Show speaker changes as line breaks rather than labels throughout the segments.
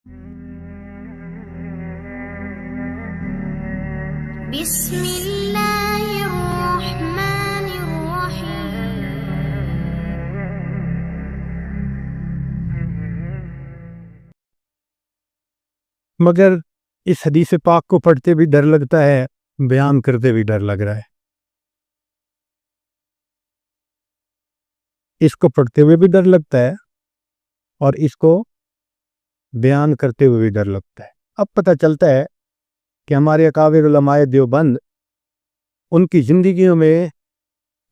بسم اللہ الرحمن الرحیم۔
مگر اس حدیث پاک کو پڑھتے بھی ڈر لگتا ہے، بیان کرتے بھی ڈر لگ رہا ہے۔ اس کو پڑھتے ہوئے بھی ڈر لگتا ہے اور اس کو بیان کرتے ہوئے بھی ڈر لگتا ہے۔ اب پتہ چلتا ہے کہ ہمارے اکابر علماء دیوبند، ان کی زندگیوں میں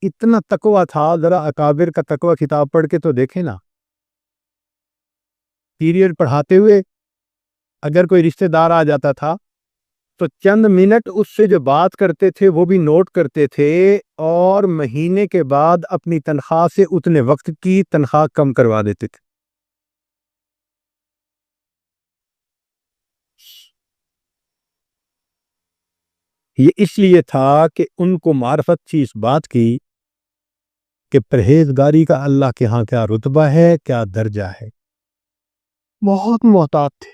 اتنا تقویٰ تھا۔ ذرا اکابر کا تقویٰ کتاب پڑھ کے تو دیکھیں نا۔ پیریڈ پڑھاتے ہوئے اگر کوئی رشتہ دار آ جاتا تھا تو چند منٹ اس سے جو بات کرتے تھے وہ بھی نوٹ کرتے تھے، اور مہینے کے بعد اپنی تنخواہ سے اتنے وقت کی تنخواہ کم کروا دیتے تھے۔ یہ اس لیے تھا کہ ان کو معرفت تھی اس بات کی کہ پرہیزگاری کا اللہ کے ہاں کیا رتبہ ہے، کیا درجہ ہے۔ بہت محتاط تھے۔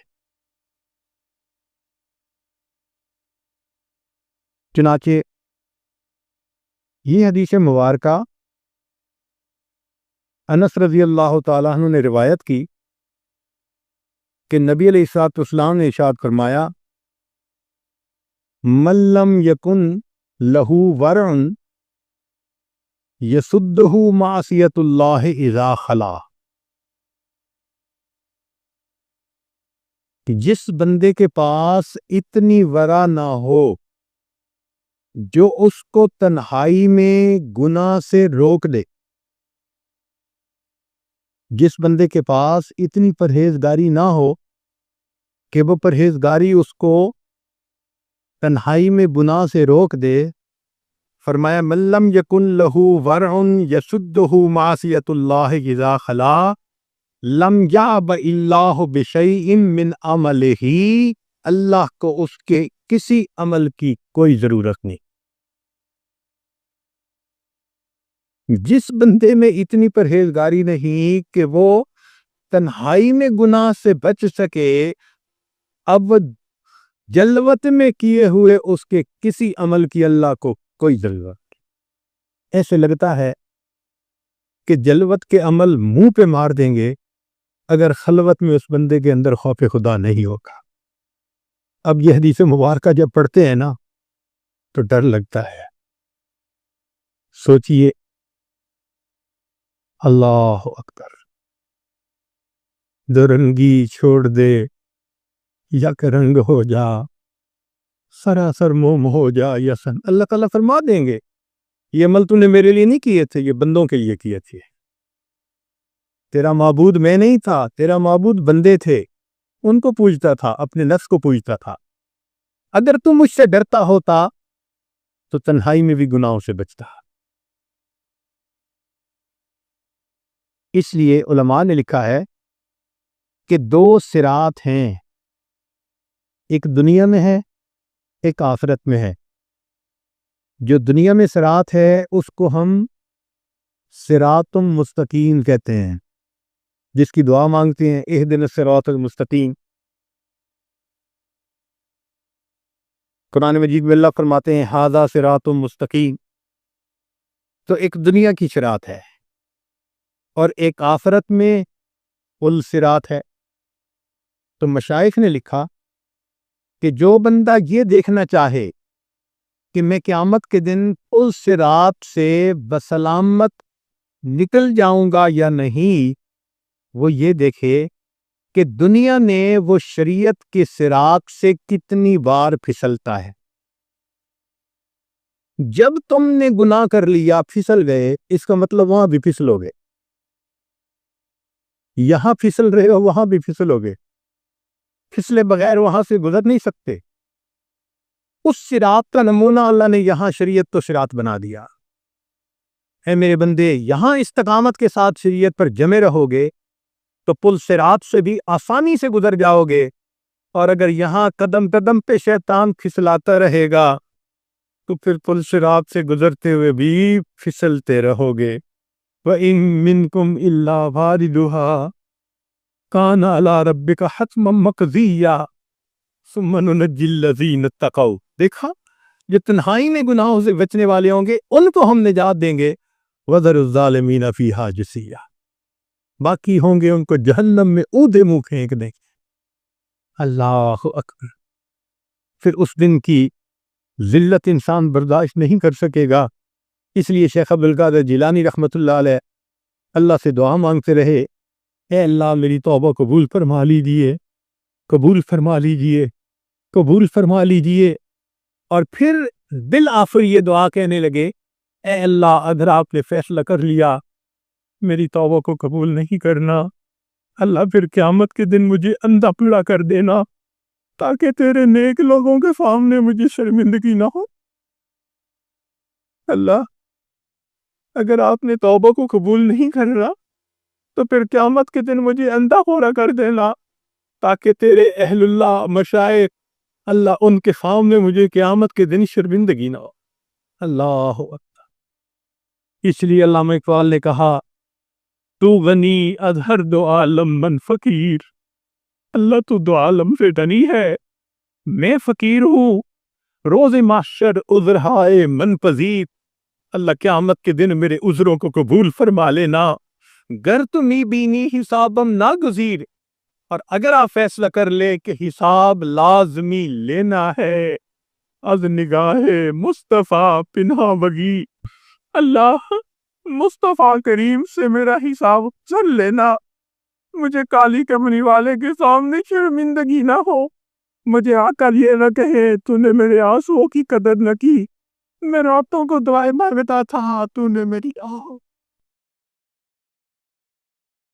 چنانچہ یہ حدیث مبارکہ انس رضی اللہ تعالیٰ عنہ نے روایت کی کہ نبی علیہ الصلوۃ والسلام نے ارشاد فرمایا، من لم یکن لہ ورع یسدہ معصیۃ اللہ اذا خلا، کہ جس بندے کے پاس اتنی ورع نہ ہو جو اس کو تنہائی میں گناہ سے روک دے، جس بندے کے پاس اتنی پرہیزگاری نہ ہو کہ وہ پرہیزگاری اس کو تنہائی میں گناہ سے روک دے، فرمایا من لم یکن لہ ورع یسدہ معصیۃ اللہ اذا خلا لم یعبأ اللہ بشیء من عملہ، اللہ کو اس کے کسی عمل کی کوئی ضرورت نہیں۔ جس بندے میں اتنی پرہیزگاری نہیں کہ وہ تنہائی میں گناہ سے بچ سکے، اب جلوت میں کیے ہوئے اس کے کسی عمل کی اللہ کو کوئی ضرورت نہیں۔ ایسے لگتا ہے کہ جلوت کے عمل منہ پہ مار دیں گے اگر خلوت میں اس بندے کے اندر خوف خدا نہیں ہوگا۔ اب یہ حدیث مبارکہ جب پڑھتے ہیں نا تو ڈر لگتا ہے۔ سوچئے، اللہ اکبر، دو رنگی چھوڑ دے یک رنگ ہو جا، سراسر موم ہو جا یسن، اللہ تعالیٰ فرما دیں گے یہ عمل تو نے میرے لیے نہیں کیے تھے، یہ بندوں کے لیے کیے تھے۔ تیرا معبود میں نہیں تھا، تیرا معبود بندے تھے، ان کو پوجتا تھا، اپنے نفس کو پوجتا تھا۔ اگر تم مجھ سے ڈرتا ہوتا تو تنہائی میں بھی گناہوں سے بچتا۔ اس لیے علماء نے لکھا ہے کہ دو صراط ہیں، ایک دنیا میں ہے، ایک آخرت میں ہے۔ جو دنیا میں صراط ہے اس کو ہم صراط مستقیم کہتے ہیں، جس کی دعا مانگتے ہیں اہدنا الصراط المستقیم۔ قرآن مجید میں اللہ فرماتے ہیں ھذا صراط مستقیم۔ تو ایک دنیا کی صراط ہے اور ایک آخرت میں پل صراط ہے۔ تو مشائخ نے لکھا کہ جو بندہ یہ دیکھنا چاہے کہ میں قیامت کے دن پل صراط سے بسلامت نکل جاؤں گا یا نہیں، وہ یہ دیکھے کہ دنیا نے وہ شریعت کے صراط سے کتنی بار پھسلتا ہے۔ جب تم نے گناہ کر لیا پھسل گئے، اس کا مطلب وہاں بھی پھسلو گے، یہاں پھسل رہے ہو وہاں بھی پھسلو گے، پھسلے بغیر وہاں سے گزر نہیں سکتے۔ اس صراط کا نمونہ اللہ نے یہاں شریعت تو صراط بنا دیا۔ اے میرے بندے، یہاں استقامت کے ساتھ شریعت پر جمے رہو گے تو پل صراط سے بھی آسانی سے گزر جاؤ گے، اور اگر یہاں قدم قدم پہ شیطان پھسلاتا رہے گا تو پھر پل صراط سے گزرتے ہوئے بھی پھسلتے رہو گے۔ وَإِن مِّنكُمْ إِلَّا وَارِدُهَا، کان علی ربک حتما مقضیا ثم ننجی الذین اتقوا. دیکھا جو تنہائی میں گناہوں سے بچنے والے ہوں گے ان کو ہم نجات دیں گے. وذر الظالمین فیہا جثیا. باقی ہوں گے ان کو جہنم میں اودے منہ پھینک دیں گے. اللہ اکبر. پھر اس دن کی ذلت انسان برداشت نہیں کر سکے گا. اس لیے شیخ عبدالقادر جیلانی رحمۃ اللہ علیہ اللہ سے دعا مانگتے رہے، اے اللہ میری توبہ قبول فرما لیجیے، قبول فرما لیجیے، قبول فرما لیجیے. اور پھر بالآخر یہ دعا کہنے لگے، اے اللہ اگر آپ نے فیصلہ کر لیا میری توبہ کو قبول نہیں کرنا، اللہ پھر قیامت کے دن مجھے اندھا پیڑا کر دینا تاکہ تیرے نیک لوگوں کے سامنے مجھے شرمندگی نہ ہو. اللہ اگر آپ نے توبہ کو قبول نہیں کرنا تو پھر قیامت کے دن مجھے اندھا پورا کر دینا تاکہ تیرے اہل اللہ مشائخ اللہ ان کے سامنے مجھے قیامت کے دن شرمندگی نہ ہو. اللہ اکبر. اس لیے علامہ اقبال نے کہا، تو غنی از ہر دو عالم من فقیر. اللہ تو دو عالم سے غنی ہے، میں فقیر ہوں. روز محشر عذرہائے من پذیر. اللہ قیامت کے دن میرے عذروں کو قبول فرما لینا. گر تمی بینی حسابم ناگزیر. اور اگر آپ فیصلہ کر لیں کہ حساب لازمی لینا ہے، از نگاہ مصطفیٰ پنہا بگی. اللہ مصطفیٰ کریم سے میرا حساب چل لینا، مجھے کالی کمنی والے کے سامنے شرمندگی نہ ہو. مجھے آقا یہ نہ کہے تو نے میرے آنسوؤں کی قدر نہ کی، میں راتوں کو دعائیں مانگتا تھا تو نے میری